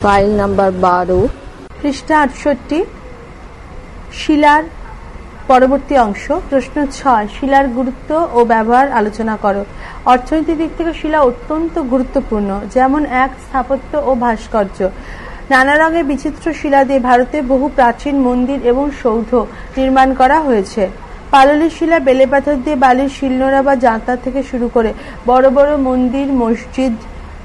File number 12 পৃষ্ঠা 68 শিলার পরবর্তী অংশ। প্রশ্ন 6 শিলার গুরুত্ব ও ব্যবহার আলোচনা করো। অর্থনৈতিক দিক থেকে শিলা অত্যন্ত গুরুত্বপূর্ণ, যেমন এক স্থাপত্য ও ভাস্কর্য। নানা রঙের বিচিত্র শিলা দিয়ে ভারতে বহু প্রাচীন মন্দির এবং সৌধ নির্মাণ করা হয়েছে। পাললিক শিলা বেলে পাথর দিয়ে বালির শিলনোড়া বা জাঁতা থেকে শুরু করে বড় বড় মন্দির, মসজিদ,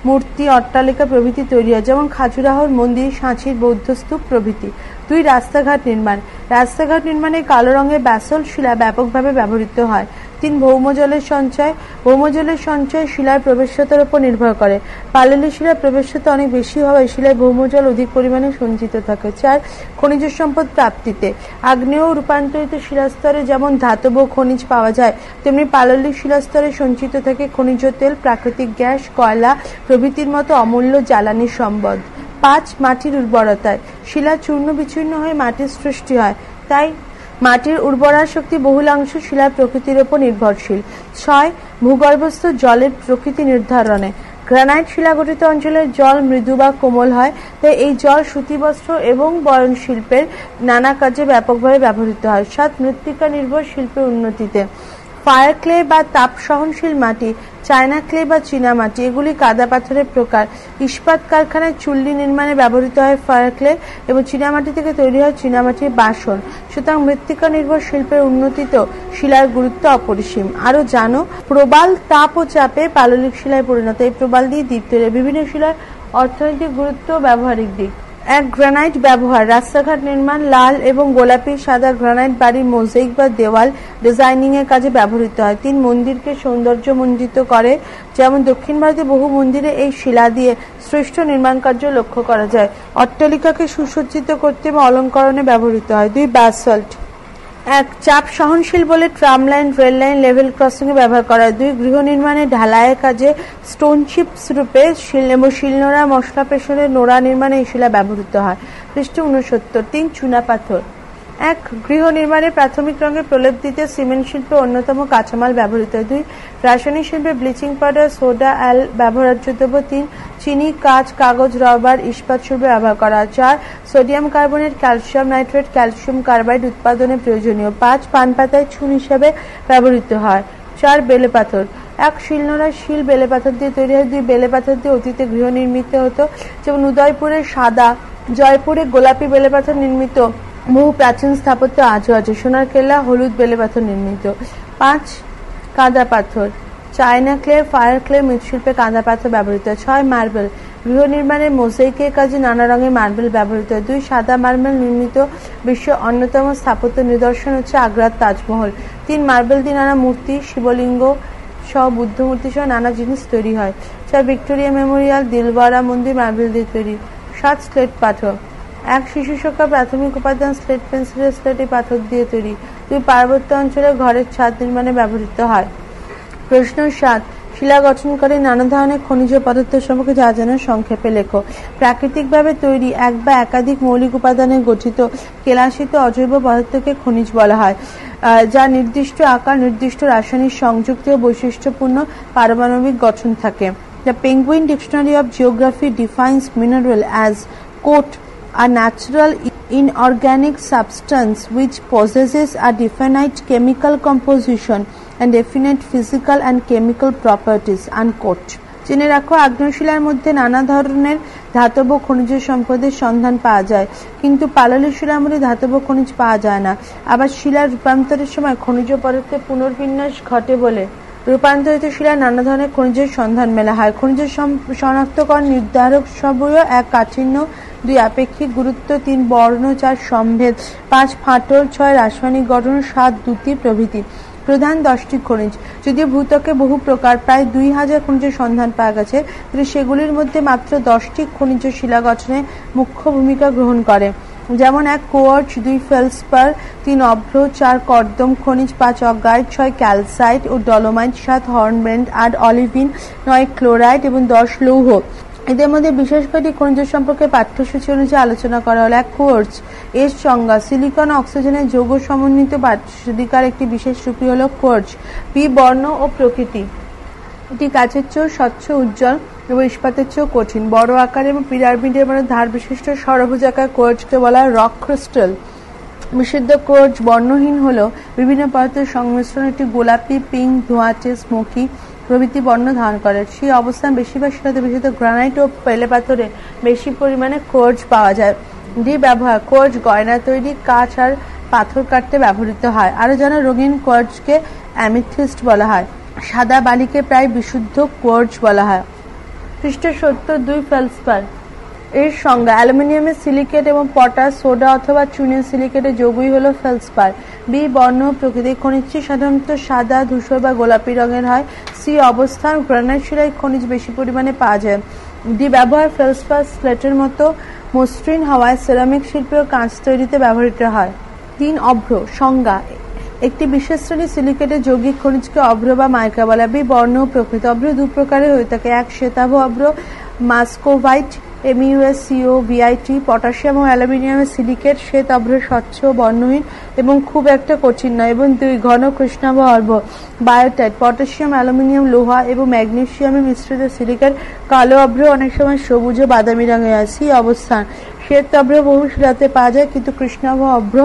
মূর্তি, অট্টালিকা প্রভৃতি তৈরি হয়, যেমন খাজুরাহোর মন্দির, সাঁচির বৌদ্ধস্তূপ প্রভৃতি। 2 রাস্তাঘাট নির্মাণ। রাস্তাঘাট নির্মাণে কালো রঙের ব্যাসল্ট শিলা ব্যাপকভাবে ব্যবহৃত হয়। 3 ভৌমজলের সঞ্চয়। ভৌমজলের সঞ্চয় শিলার প্রবেশ্যতার উপর নির্ভর করে। পাললিক শিলার প্রবেশ্যতা অনেক বেশি হওয়ায় শিলায় ভৌমজল অধিক পরিমাণে সঞ্চিত থাকে। 4 খনিজ সম্পদ প্রাপ্তিতে। আগ্নেয় রূপান্তরিত শিলাস্তরে যেমন ধাতব খনিজ পাওয়া যায়, তেমনি পাললিক শিলাস্তরে সঞ্চিত থাকে খনিজ তেল, প্রাকৃতিক গ্যাস, কয়লা প্রভৃতির মতো অমূল্য জ্বালানি সম্পদ। 5 মাটির উর্বরতায়। শিলা চূর্ণ বিচূর্ণ হয়ে মাটির সৃষ্টি হয়, তাই মাটির উর্বরা শক্তি বহুলাংশ শিলার প্রকৃতির উপর নির্ভরশীল। 6 ভূগর্ভস্থ জলের প্রকৃতি নির্ধারণে। গ্রানাইট শিলা গঠিত অঞ্চলের জল মৃদু বা কোমল হয়, তাই এই জল সুতিবস্ত্র এবং বয়ন শিল্পের নানা কাজে ব্যাপকভাবে ব্যবহৃত হয়। 7 মৃত্তিকা নির্ভর শিল্পের উন্নতিতে। ফায়ার ক্লে বা তাপ সহনশীল মাটি, চায়না ক্লে বা চীনা মাটি, এগুলি কাদা পাথরের প্রকার। ইস্পাত কারখানায় চুল্লি নির্মাণে ব্যবহৃত হয় ফায়ার ক্লে এবং চীনামাটি থেকে তৈরি হয় চীনামাটির বাসন। সুতরাং মৃত্তিকা নির্ভর শিল্পের উন্নতিতেও শিলার গুরুত্ব অপরিসীম। আরো জানো, প্রবাল তাপ ও চাপে পাললিক শিলায় পরিণত। এই প্রবাল দিয়ে দ্বীপ তৈরি। বিভিন্ন শিলার অর্থনৈতিক গুরুত্ব ও ব্যবহারিক দিক। 1 গ্রানাইট ব্যবহার। রাস্তাঘাট নির্মাণ। লাল এবং গোলাপি সাদা গ্রানাইট বাড়ির মোজাইক বা দেওয়াল ডিজাইনিং এর কাজে ব্যবহৃত হয়। 3 মন্দিরকে সৌন্দর্যমণ্ডিত করে, যেমন দক্ষিণ ভারতে বহু মন্দিরে এই শিলা দিয়ে শ্রেষ্ঠ নির্মাণ কার্য লক্ষ্য করা যায়। অট্টালিকাকে সুসজ্জিত করতে এবং অলঙ্করণে ব্যবহৃত হয়। 2 ব্যাসল্ট। 1 চাপ সহনশীল বলে tram line, rail line, level crossing এ ব্যবহার করা হয়। 2 গৃহ নির্মাণে ঢালাইয়ের কাজে স্টোন চিপস রূপে শিলনোড়া, মশলা পেশনের নোড়া নির্মাণে এই শিলা ব্যবহৃত হয়। পৃষ্ঠা 69। 3 চুনা পাথর। 1 গৃহ নির্মাণে প্রাথমিক রঙের প্রলেপ দিতে সিমেন্ট শিল্পে অন্যতম কাঁচামাল ব্যবহৃত হয়। 2 রাসায়নিক শিল্পে ব্লিচিং পাউডার, সোডা, অ্যাল ব্যবহার্য দ্রব্য। 3 চিনি, কাঁচ, কাগজ, রাবার, ইস্পাত শিল্পে ব্যবহার করা হয়। 4 sodium carbonate, calcium nitrate, calcium carbide উৎপাদনে প্রয়োজনীয়। 5 পান পাতায় চুন হিসাবে ব্যবহৃত হয়। 4 বেলে পাথর। 1 শিলনোড়া শিল বেলে পাথর দিয়ে তৈরি হয়। 2 বেলে পাথর দিয়ে অতীতে গৃহ নির্মিত হতো, যেমন উদয়পুরে সাদা, জয়পুরে গোলাপি বেলে পাথর নির্মিত বহু প্রাচীন স্থাপত্য আজও আছে। সোনার কেল্লা হলুদ বেলে পাথর নির্মিত। 5 কাদা পাথর। চায়না ক্লে, ফায়ার ক্লে, মৃৎশিল্পে কাদা পাথর ব্যবহৃত হয়। 6 মার্বেল। গৃহ নির্মাণে মোজাইকের কাজে নানা রঙের মার্বেল ব্যবহৃত হয়। 2 সাদা মার্বেল নির্মিত বিশ্বের অন্যতম স্থাপত্য নিদর্শন হচ্ছে আগ্রার তাজমহল। 3 মার্বেল দিয়ে নানা মূর্তি, শিবলিঙ্গ সহ বুদ্ধ মূর্তি সহ নানা জিনিস তৈরি হয়। 4 ভিক্টোরিয়া মেমোরিয়াল, দিলওয়ারা মন্দির মার্বেল দিয়ে তৈরি। 7 স্লেট পাথর। 1 শিশু শিক্ষার প্রাথমিক উপাদান স্লেট, পেন্সিলের স্লেট এই পাথর দিয়ে তৈরি। 2 পার্বত্য অঞ্চলে ঘরের ছাদ নির্মাণে ব্যবহৃত হয়। প্রশ্ন 7 শিলা গঠনকারী নানা ধরনের খনিজ পদার্থ সম্পর্কে যা জানো সংক্ষেপে লেখো। প্রাকৃতিকভাবে তৈরি 1 বা একাধিক মৌলিক উপাদানে গঠিত কেলাসিত অজৈব পদার্থকে খনিজ বলা হয়, যা নির্দিষ্ট আকার, নির্দিষ্ট রাসায়নিক সংযুক্তি ও বৈশিষ্ট্যপূর্ণ পারমাণবিক গঠন থাকে। The Penguin Dictionary of Geography defines mineral as quote a natural inorganic substance which possesses a definite chemical composition and definite physical and chemical properties unquote. জেনে রাখো, আগ্নেয়শিলার মধ্যে নানা ধরনের ধাতব খনিজ সম্পদের সন্ধান পাওয়া যায়, কিন্তু পাললিক শিলার মধ্যে ধাতব খনিজ পাওয়া যায় না। আবার শিলার রূপান্তরের সময় খনিজ পদার্থের পুনর্বিন্যাস ঘটে বলে রূপান্তরিত শিলায় নানা ধরনের খনিজের সন্ধান মেলা হয়। খনিজের শনাক্তকরণ নির্ধারক সবই 1 কাঠিন্য, 2 আপেক্ষিক গুরুত্ব, 3 বর্ণ, 4 সম্ভেদ, 5 ফাটল, 6 রাসায়নিক গঠন, 7 দ্যুতি প্রভৃতি। প্রধান 10টি খনিজ। যদিও ভূত্বকে বহু প্রকার প্রায় 2000 খনিজের সন্ধান পাওয়া গেছে, কিন্তু সেগুলির মধ্যে মাত্র 10টি খনিজ শিলা গঠনে মুখ্য ভূমিকা গ্রহণ করে, যেমন 1 কোয়ার্টজ, 2 ফেলসপার, 3 অভ্র, 4 কর্দম খনিজ, 5 অগাইট, 6 ক্যালসাইট ও ডলোমাইট, 7 হর্নব্লেন্ড, 8 অলিভিন, 9 ক্লোরাইড এবং 10 লৌহ। এদের মধ্যে বিশেষ কয়েকটি খনিজ সম্পর্কে পাঠ্যসূচি অনুযায়ী আলোচনা করা হলো। 1 কোয়ার্টজ। এর সংজ্ঞা সিলিকন অক্সিজেনের যৌগ সমন্বিত বাষ্পীকার একটি বিশেষ রূপই হলো কোয়ার্টজ। পি বর্ণ ও প্রকৃতি। এটি কাচের চেয়েও স্বচ্ছ, উজ্জ্বল এবং ইস্পাতের চেয়েও কঠিন। বড় আকার এবং পিরামিডের মানে ধার বিশিষ্ট ষড়ভুজাকার কোয়ার্টজকে বলা হয় রক ক্রিস্টাল। বিশুদ্ধ কোয়ার্টজ বর্ণহীন হলেও বিভিন্ন পদার্থের সংমিশ্রণ একটি গোলাপি, পিঙ্ক, ধোঁয়াটে, স্মোকি প্রভৃতি বর্ণ ধারণ করে। সেই অবস্থান বেশিরভাগ শিলাতে বিশেষত গ্রানাইট ও বেলে পাথরে বেশি পরিমাণে কোয়ার্টজ পাওয়া যায়। ব্যবহার: কোয়ার্টজ গয়না তৈরি, কাঁচ আর পাথর কাটতে ব্যবহৃত হয়। আরো যেন রঙিন কোয়ার্টজকে অ্যামিথিস্ট বলা হয়। সাদা বালিকে প্রায় বিশুদ্ধ কোয়ার্টজ বলা হয়। পৃষ্ঠ ৭০-২ ফেলসপার এর সংজ্ঞা: অ্যালুমিনিয়ামের সিলিকেট এবং পটাশ, সোডা অথবা চুনের সিলিকেটের যৌগই হল ফেলসপার। বি বর্ণ প্রকৃতি: খনিজটি সাধারণত সাদা, ধূসর বা গোলাপি রঙের হয়। সি অবস্থান: গ্রানাইট শিলায় খনিজ বেশি পরিমাণে পাওয়া যায়। ডি ব্যবহার: ফেলসপার স্লেটের মতো মসৃণ হওয়ায় সেরামিক শিল্পে ও কাঁচ তৈরিতে ব্যবহৃত হয়। ৩ অভ্র সংজ্ঞা: একটি বিশেষ শ্রেণীর সিলিকেটের যৌগিক খনিজকে অভ্র বা মাইকা বলা। বি বর্ণ প্রকৃতি: অভ্র দু প্রকারের হয়ে থাকে। এক শ্বেতাভ অভ্র মাস্কোভাইট MuSCO-VIT, পটাশিয়াম ও অ্যালুমিনিয়ামের সিলিকেট শ্বেত অভ্র স্বচ্ছ, বর্ণহীন এবং খুব একটা কঠিন নয়। এবং ২ ঘন কৃষ্ণাভ অভ্র বায়োটাইট, পটাশিয়াম, অ্যালুমিনিয়াম, লোহা এবং ম্যাগনেসিয়ামে মিশ্রিত সিলিকেট কালো অভ্র অনেক সময় সবুজ ও বাদামি রঙের হয়। সি অবস্থান: শ্বেত অভ্র বহু শিলাতে পাওয়া যায় কিন্তু কৃষ্ণাভ অভ্র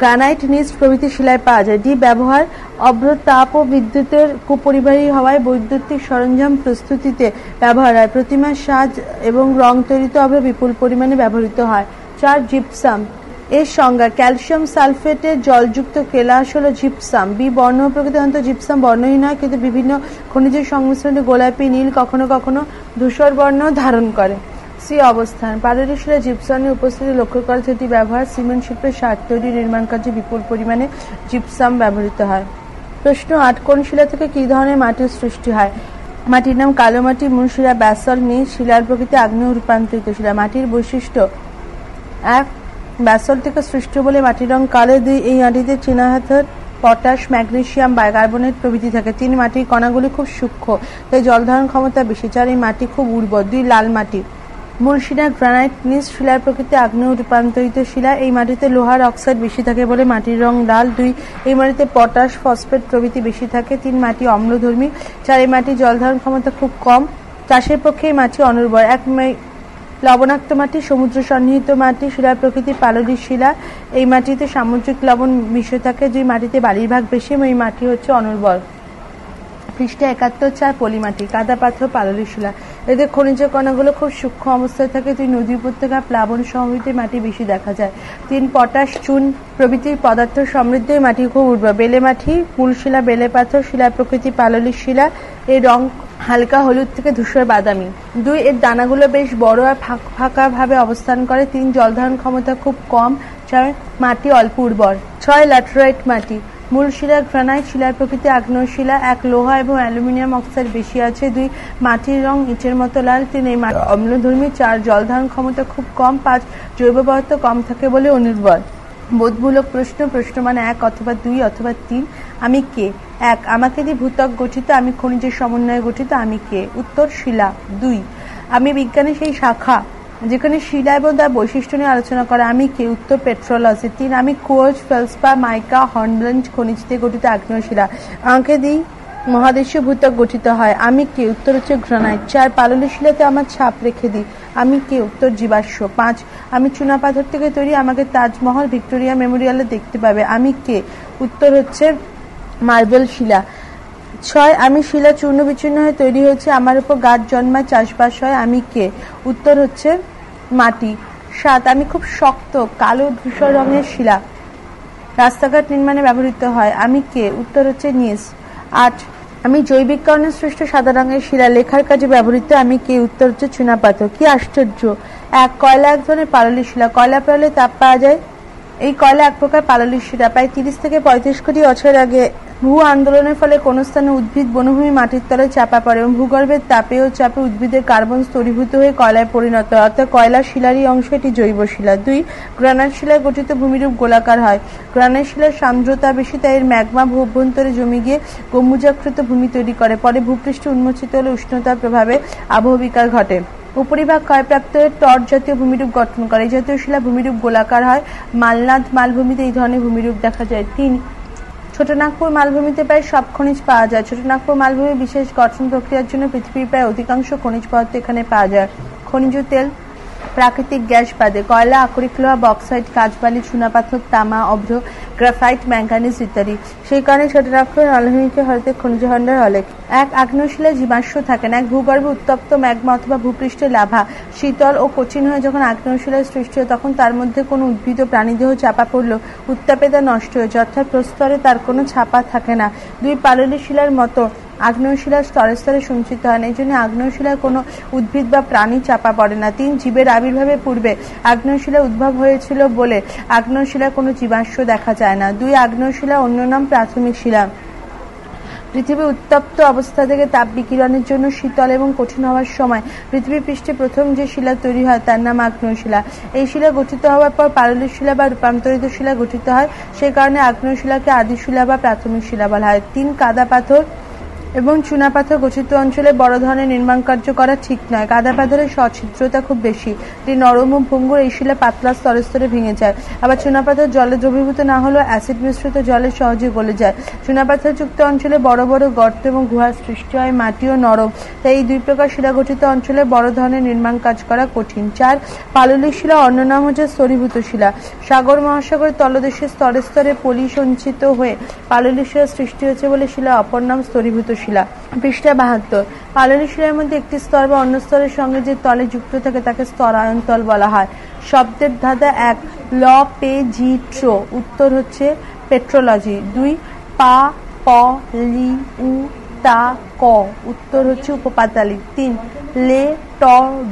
গ্রানাইট, নিজ প্রভৃতি শিলায় পাওয়া যায়। ডি ব্যবহার: অভ্র তাপ ও বিদ্যুতের কুপরিবাহী হওয়ায় বৈদ্যুতিক সরঞ্জাম প্রস্তুতিতে ব্যবহার হয়। প্রতিমার সাজ এবং রং তৈরিতে অভ্র বিপুল পরিমাণে ব্যবহৃত হয়। ৪ জিপসাম এর সংজ্ঞা: ক্যালসিয়াম সালফেটের জলযুক্ত কেলাস হল জিপসাম। বি বর্ণ প্রকৃতি: জিপসাম বর্ণহীন হয় কিন্তু বিভিন্ন খনিজের সংমিশ্রণে গোলাপি, নীল, কখনো কখনো ধূসর বর্ণ ধারণ করে। সি অবস্থান: পাললিক শিলায় জিপসামের উপস্থিতি লক্ষ্য করা যেটি ব্যবহার: সিমেন্ট শিল্পে সার তৈরি, নির্মাণ কাজে বিপুল পরিমাণে জিপসাম ব্যবহৃত হয়। প্রশ্ন ৮ কোন শিলা থেকে কি ধরনের মাটির সৃষ্টি হয়? মাটির নাম: কালো মাটি, মূল শিলা ব্যাসল্ট, নিজ শিলার প্রকৃতি আগ্নেয় রূপান্তরিত শিলা। মাটির বৈশিষ্ট্য: ১ ব্যাসল্ট থেকে সৃষ্ট বলে মাটির রং কালো। ২ এই মাটিতে চীনাপাথর, পটাশ, ম্যাগনেসিয়াম, বাইকার্বনেট প্রভৃতি থাকে। ৩ মাটির কণাগুলি খুব সূক্ষ্ম তাই জল ধারণ ক্ষমতা বেশি। ৪ এই মাটি খুব উর্বর। ২ লাল মাটি, মূল শিলা গ্রানাইট, নিজ শিলার প্রকৃতি আগ্নেয় রূপান্তরিত শিলা। এই মাটিতে লোহার অক্সাইড বেশি থাকে বলে মাটির রং লাল। ২ এই মাটিতে পটাশ, ফসফেট প্রভৃতি বেশি থাকে। ৩ মাটি অম্লধর্মী। ৪ এই মাটি জল ধারণ ক্ষমতা খুব কম, চাষের পক্ষে এই মাটি অনুর্বর। ১ লবণাক্ত মাটি, সমুদ্র সন্নিহিত মাটি, শিলার প্রকৃতি পাললিক শিলা। এই মাটিতে সামুদ্রিক লবণ মিশে থাকে। ২ মাটিতে বালির ভাগ বেশি এবং এই মাটি হচ্ছে অনুর্বর। পৃষ্ঠা ৭১ ৪ পলিমাটি, কাদা পাথর, পাললিক শিলা। এদের খনিজ কণাগুলো খুব সূক্ষ্ম অবস্থায় থাকে। ২ নদী উপত্যকা, প্লাবন সমভূত মাটি বেশি দেখা যায়। ৩ পটাশ, চুন প্রভৃতি পদার্থ সমৃদ্ধ মাটি খুব উর্বর। বেলে মাটি, মূল শিলা বেলে পাথর, শিলার প্রকৃতি পাললিক শিলা। এর রং হালকা হলুদ থেকে ধূসর বাদামি। ২ এর দানাগুলো বেশ বড় আর ফাঁকা ভাবে অবস্থান করে। ৩ জল ধারণ ক্ষমতা খুব কম। ৪ মাটি অল্প উর্বর। ৬ ল্যাটেরাইট মাটি, মূল শিলা গ্রানাইট, শিলার প্রকৃতি আগ্নেয় শিলা। ১ লোহা এবং অ্যালুমিনিয়াম অক্সাইড বেশি আছে। ২ মাটির রং ইটের মতো লাল। ৩ এই মাটি অম্লধর্মী। ৪ জল ধারণ ক্ষমতা খুব কম। ৫ জৈব পদার্থ কম থাকে বলে অনুর্বর। বোধমূলক প্রশ্ন: প্রশ্ন মানে ১ অথবা ২ অথবা ৩। আমি কে? ১ আমাকে দিয়ে ভূত্বক গঠিত, আমি খনিজের সমন্বয়ে গঠিত, আমি কে? উত্তর: শিলা। ২ আমি বিজ্ঞানের সেই শাখা যেখানে শিলা এবং তার বৈশিষ্ট্য নিয়ে আলোচনা করে, আমি কে? উত্তর: পেট্রোলজি। ৩ আমি কোয়ার্টজ, ফেলসপার, মাইকা, হর্নব্লেন্ড খনিজ দিয়ে গঠিত আগ্নেয় শিলা। আমাকে দিয়ে মহাদেশীয় ভূত্বক গঠিত হয়, আমি কে? উত্তর হচ্ছে গ্রানাইট। ৪ পাললিক শিলাতে আমার ছাপ রেখে দিই, আমি কে? উত্তর: জীবাশ্ম। ৫ আমি চুনাপাথর থেকে তৈরি, আমাকে তাজমহল, ভিক্টোরিয়া মেমোরিয়ালে দেখতে পাবে, আমি কে? উত্তর হচ্ছে মার্বেল শিলা। ৬ আমি শিলা চূর্ণ বিচূর্ণ হয়ে তৈরি হয়েছে, আমার উপর গাছ জন্মায়, চাষবাস হয়, আমি কে? উত্তর হচ্ছে মাটি। ৭ আমি খুব শক্ত, কালো ধূসর রঙের শিলা, রাস্তাঘাট নির্মাণে ব্যবহৃত হয়, আমি কে? উত্তর হচ্ছে নিস। ৮ আমি জৈবিক কারণে সৃষ্ট সাদা রঙের শিলা, লেখার কাজে ব্যবহৃত, আমি কে? উত্তর হচ্ছে চুনাপাথর। কি আশ্চর্য! ১ কয়লা এক ধরনের পাললিক শিলা, কয়লা পোড়ালে তাপ পাওয়া যায়। এই কয়লা এক প্রকার পাললিক শিলা। প্রায় ৩০ থেকে ৩৫ কোটি বছর আগে ভূ আন্দোলনের ফলে কোন স্থানে উদ্ভিদ বনভূমি মাটির তলায় চাপা পড়ে এবং ভূগর্ভের তাপে ও চাপে উদ্ভিদের কার্বন স্তরীভূত হয়ে কয়লায় পরিণত হয়, অর্থাৎ কয়লা শিলারই অংশ, এটি জৈব শিলা। ২ গ্রানাইট শিলায় গঠিত ভূমিরূপ গোলাকার হয়। গ্রানাইট শিলার সান্দ্রতা বেশি, তাই এর ম্যাগমা ভূ অভ্যন্তরে জমে গিয়ে গম্বুজাকৃত ভূমি তৈরি করে। পরে ভূপৃষ্ঠে উন্মোচিত হলে উষ্ণতার প্রভাবে আবহবিকার ঘটে। উপরিভাগ ক্ষয়প্রাপ্ত হয়ে টর্চ জাতীয় ভূমিরূপ গঠন করে। এই জাতীয় শিলা ভূমিরূপ গোলাকার হয়। মালনাদ মালভূমিতে এই ধরনের ভূমিরূপ দেখা যায়। ৩ ছোটনাগপুর মালভূমিতে প্রায় সব খনিজ পাওয়া যায়। ছোটনাগপুর মালভূমি বিশেষ গঠন প্রক্রিয়ার জন্য পৃথিবীর প্রায় অধিকাংশ খনিজ পদার্থ এখানে পাওয়া যায়। খনিজ তেল, প্রাকৃতিক গ্যাস বাদে কয়লা, আকরিক লোহা, বক্সাইট, কাঁচবালি, চুনাপাথর, তামা, অভ্র, গ্রাফাইট, ম্যাঙ্গানিজ ইত্যাদি। সেই কারণে ছোটনাগপুর মালভূমিকে ভারতের খনিজ ভাণ্ডার বলে। এক, আগ্নেয়শিলায় জীবাশ্ম থাকে না। এক, ভূগর্ভে উত্তপ্ত ম্যাগমা অথবা ভূপৃষ্ঠে লাভা শীতল ও কঠিন হয়ে যখন আগ্নেয়শিলায় সৃষ্টি হয় তখন তার মধ্যে কোনো উদ্ভিদ ও প্রাণীদেহ চাপা পড়ল উত্তাপে তা নষ্ট হয়েছে, অর্থাৎ প্রস্তরে তার কোনো ছাপা থাকে না। দুই, পাললিক শিলার মতো আগ্নেয়শিলা স্তরে স্তরে সঞ্চিত হয় না, এই জন্য আগ্নেয়শিলায় কোনো উদ্ভিদ বা প্রাণী চাপা পড়ে না। তিন, জীবের আবির্ভাবের পূর্বে আগ্নেয়শিলা উদ্ভব হয়েছিল বলে আগ্নেয়শিলায় কোনো জীবাশ্ম দেখা যায় না। দুই, আগ্নেয়শিলা অন্য নাম প্রাথমিক শিলা। পৃথিবী উত্তপ্ত অবস্থা থেকে তাপ বিকিরণের জন্য শীতল এবং কঠিন হওয়ার সময় পৃথিবীর পৃষ্ঠে প্রথম যে শিলা তৈরি হয় তার নাম আগ্নেয়শিলা। এই শিলা গঠিত হওয়ার পর পাললিক শিলা বা রূপান্তরিত শিলা গঠিত হয়, সে কারণে আগ্নেয়শিলাকে আদিশিলা বা প্রাথমিক শিলা বলা হয়। তিন, কাদা পাথর এবং চুনাপাথর গঠিত অঞ্চলে বড় ধরনের নির্মাণ কার্য করা ঠিক নয়। কাদা পাথরের সছিদ্রতা খুব বেশি, এটি নরম ও ভঙ্গুর, এই শিলা পাতলা স্তরে স্তরে ভেঙে যায়। আবার চুনাপাথর জলে দ্রবীভূত না হলেও অ্যাসিড মিশ্রিত জলে সহজে গলে যায়। চুনাপাথরযুক্ত অঞ্চলে বড় বড় গর্ত এবং গুহার সৃষ্টি হয়, মাটিও নরম, তাই এই দুই প্রকার শিলা গঠিত অঞ্চলে বড় ধরনের নির্মাণ কাজ করা কঠিন। চার, পাললিক শিলা অন্য নাম হচ্ছে স্তরীভূত শিলা। সাগর মহাসাগরের তলদেশে স্তরে স্তরে পলি সঞ্চিত হয়ে পাললিক শিলা সৃষ্টি হয়েছে বলে শিলা অপর নাম স্তরীভূত শিলা। পৃষ্ঠা 72। পাললিক শিলার মধ্যে একটি স্তর বা অন্য স্তরের সঙ্গে যে তলে যুক্ত থাকে তাকে স্তরায়ন তল বলা হয়। শব্দের ধাঁধা 1, ল পে জি ট্রো, উত্তর হচ্ছে পেট্রোলজি। 2, পা প লি উ তা ক, উত্তর হচ্ছে উপপাতালিক। 3, লে ট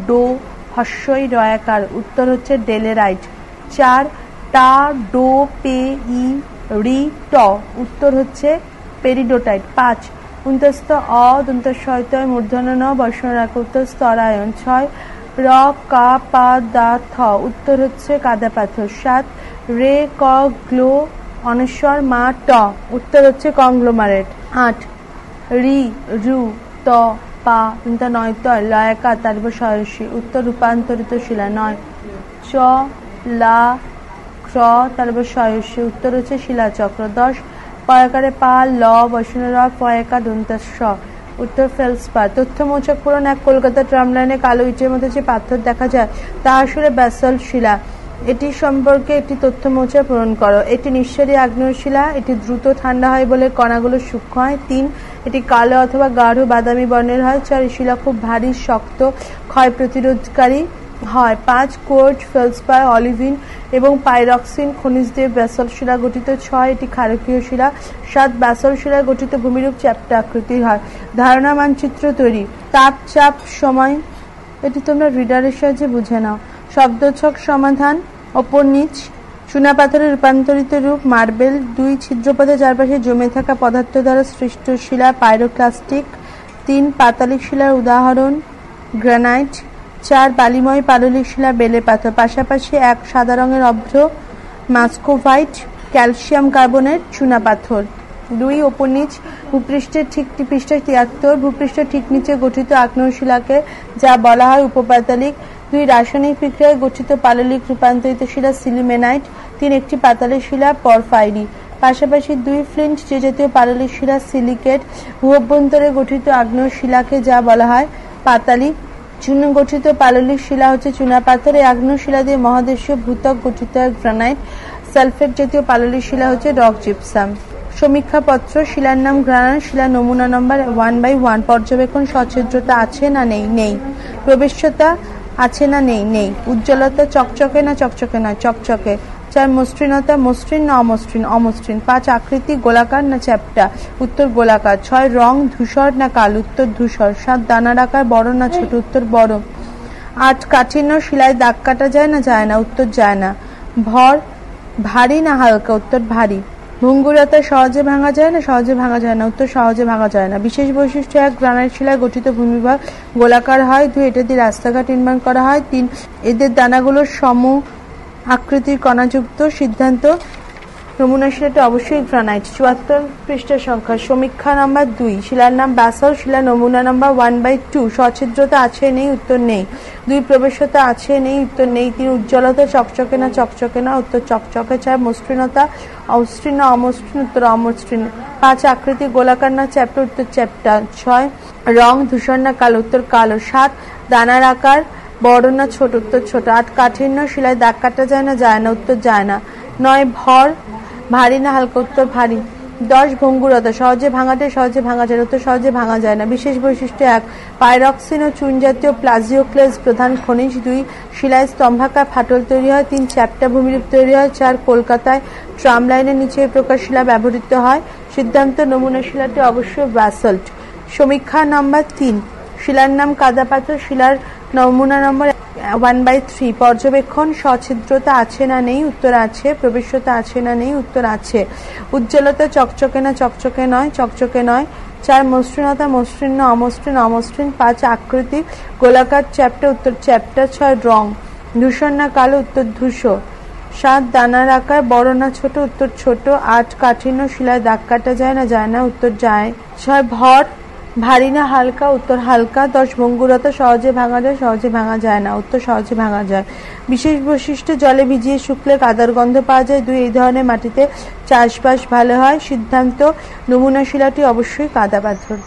ডো হস্যই রয়াকার, উত্তর হচ্ছে ডেলেরাইট। 4, টা ডো পে ই রি ট, উত্তর হচ্ছে পেরিডোটাইট। 5, উন্তস্থ অ দন্তস্বয়ত মূর্ধন্য ন বর্ষণরাক, উত্তর স্তরায়ন। 6, র কা পা দা থ, উত্তর হচ্ছে কাদা পাথর। 7, রে ক গ্লো অনস্বর মা ট, উত্তর হচ্ছে কংগ্লোমারেট। 8, রি রু ত পা নয় তয় লয়কা তারব সয়সী, উত্তর রূপান্তরিত শিলা। 9, চ লা ক্র তারব সয়সী, উত্তর হচ্ছে শিলাচক্র। 10, পয়াকারে পা ল বসনের পয়াকা দন্তস্ব, উত্তর ফেলসপার। তথ্যমৌচক পূরণ 1, কলকাতা ট্রাম লাইনে কালো ইটের মধ্যে যে পাথর দেখা যায় তা আসলে ব্যাসল্ট শিলা, এটি সম্পর্কে একটি তথ্যমৌচক পূরণ করো। এটি নিঃসারী আগ্নেয়শিলা, এটি দ্রুত ঠান্ডা হয় বলে কণাগুলো সূক্ষ্ম হয়। 3, এটি কালো অথবা গাঢ় বাদামি বর্ণের হয়। 4, এই শিলা খুব ভারী, শক্ত, ক্ষয় প্রতিরোধকারী হয়। 5, কোয়ার্টজ, ফেলসপার, অলিভিন এবং পাইরক্সিন খনিজ দিয়ে ব্যাসল্ট শিলা গঠিত। 6, এটি ক্ষারকীয় শিলা। 7, ব্যাসল্ট শিলা গঠিত ভূমিরূপ চ্যাপ্টা আকৃতির হয়। ধারণা মানচিত্র তৈরি। তাপ চাপ সময়, এটি তোমরা রিডারের সাহায্যে বুঝে নাও। শব্দছক সমাধান, ওপর নিচ। চুনাপাথরের রূপান্তরিত রূপ মার্বেল। 2, ছিদ্রপথের চারপাশে জমে থাকা পদার্থ দ্বারা সৃষ্ট শিলা পাইরোক্লাস্টিক। 3, পাতালিক শিলার উদাহরণ গ্রানাইট। 4, বালিময় পাললিক শিলা বেলে পাথর। পাশাপাশি 1, সাদা রঙের অভ্র মাস্কোভাইট, ক্যালসিয়াম কার্বনেট, চুনাপাথর। 2, ওপর নিচ। ভূপৃষ্ঠের ঠিক পৃষ্ঠা 73, ভূপৃষ্ঠের ঠিক নিচে গঠিত আগ্নেয়শিলাকে যা বলা হয় উপপাতালিক। 2, রাসায়নিক বিক্রিয়ায় গঠিত পাললিক রূপান্তরিত শিলা সিলিমেনাইট। 3, একটি পাতালিক শিলা পরফাইরি। পাশাপাশি 2, ফ্লিন্ট যে জাতীয় পাললিক শিলা সিলিকেট। ভূঅভ্যন্তরে গঠিত আগ্নেয়শিলাকে যা বলা হয় পাতালিক। চূর্ণ গঠিত পাললিক শিলা হচ্ছে চুনাপাথর। এই আগ্নেয়শিলা দিয়ে মহাদেশীয় ভূত্বক গঠিত হয় গ্রানাইট। সালফেট জাতীয় পাললিক শিলা হচ্ছে রক জিপসাম। সমীক্ষাপত্র, শিলার নাম গ্রানাইট, শিলার নমুনা নম্বর 1/1। পর্যবেক্ষণ, সচ্ছিদ্রতা আছে না নেই? নেই। প্রবেশ্যতা আছে না নেই? নেই। উজ্জ্বলতা, চকচকে না চকচকে নয়? চকচকে। 4, মসৃণতা, মসৃণ না অমসৃণ? অমসৃণ। 5, আকৃতি, গোলাকার না চ্যাপ্টা? উত্তর গোলাকার। 6, রং, ধূসর না কালো? উত্তর ধূসর। 7, দানার আকার বড় না ছোট? উত্তর বড়। 8, কাঠিন্য, শিলায় দাগ কাটা যায় না যায় না? উত্তর যায় না। ভর, ভারী না হালকা? উত্তর ভারী। ভঙ্গুরতা, সহজে ভাঙা যায় না সহজে ভাঙা যায় না? উত্তর সহজে ভাঙা যায় না। বিশেষ বৈশিষ্ট্য 1, গ্রানাইট শিলায় গঠিত ভূমিভাগ গোলাকার হয়। 2, এটা দিয়ে রাস্তাঘাট নির্মাণ করা হয়। 3, এদের দানাগুলো সম আকৃতির কণাযুক্ত। সিদ্ধান্ত, নমুনা শিলাটি অবশ্যই গ্রানাইট। ৭৪ পৃষ্ঠা সংখ্যা। সমীক্ষা নাম্বার ২। শিলার নাম ব্যাসল্ট। শিলা নমুনা নাম্বার 1/2। সচ্ছিদ্রতা আছে নেই, উত্তর নেই। ২ প্রবেশতা আছে নেই, উত্তর নেই। ৩ উজ্জ্বলতা চকচকে না চকচকে না, উত্তর চকচকে। ৪ মসৃণতা অমসৃণ না অমসৃণ, উত্তর অমসৃণ। ৫ আকৃতি গোলাকার না চ্যাপ্টা, উত্তর চ্যাপ্টা। ৬ রং ধূসর না কালো, উত্তর কালো। ৭ দানার আকার বড় না ছোট, উত্তর ছোট। ৮ কাঠিন্য শিলায় দাগ কাটা যায় না, যায় না, উত্তর যায় না। ৯ ভর ভারী না হালকা, উত্তর ভারী। ১০ ভঙ্গুরতা সহজে ভাঙা যায়, সহজে ভাঙা যায়, উত্তর সহজে ভাঙা যায় না। বিশেষ বৈশিষ্ট্য ১ পাইরক্সিন ও চুন জাতীয় প্লাজিওক্লেজ প্রধান খনিজ। ২ শিলায় স্তম্ভাকার ফাটল তৈরি হয়। ৩ চ্যাপ্টা ভূমিরূপ তৈরি হয়। ৪ কলকাতায় ট্রাম লাইনের নিচে এই প্রকার শিলা ব্যবহৃত হয়। সিদ্ধান্ত নমুনা শিলাটি অবশ্যই ব্যাসল্ট। সমীক্ষা নাম্বার ৩। শিলার নাম কাদাপাথর। শিলার নমুনা নম্বর 1/3। পর্যবেক্ষণ সচ্ছিদ্রতা আছে না নেই, উত্তর আছে। প্রবেশতা আছে না নেই, উত্তর আছে। উজ্জ্বলতা চকচকে না চকচকে নয়, চকচকে নয়। ৪ মসৃণতা মসৃণ না অমসৃণ, অমসৃণ। ৫ আকৃতি গোলাকার চ্যাপ্টা, উত্তর চ্যাপ্টা। ৬ রং ধূসর না কালো, উত্তর ধূসর। ৭ দানার আকার বড় না ছোট, উত্তর ছোট। ৮ কাঠিন্য শিলায় দাগ কাটা যায় না, যায় না, উত্তর যায়। ৬ ভর ভারী না হালকা, উত্তর হালকা। ১০ ভঙ্গুরতা সহজে ভাঙা যায়, সহজে ভাঙা যায় না, উত্তর সহজে ভাঙা যায়। বিশেষ বৈশিষ্ট্য জলে ভিজিয়ে শুকলে কাদার গন্ধ পাওয়া যায়। ২ এই ধরনের মাটিতে চাষবাস ভালো হয়। সিদ্ধান্ত নমুনা শিলাটি অবশ্যই কাদা পাথর।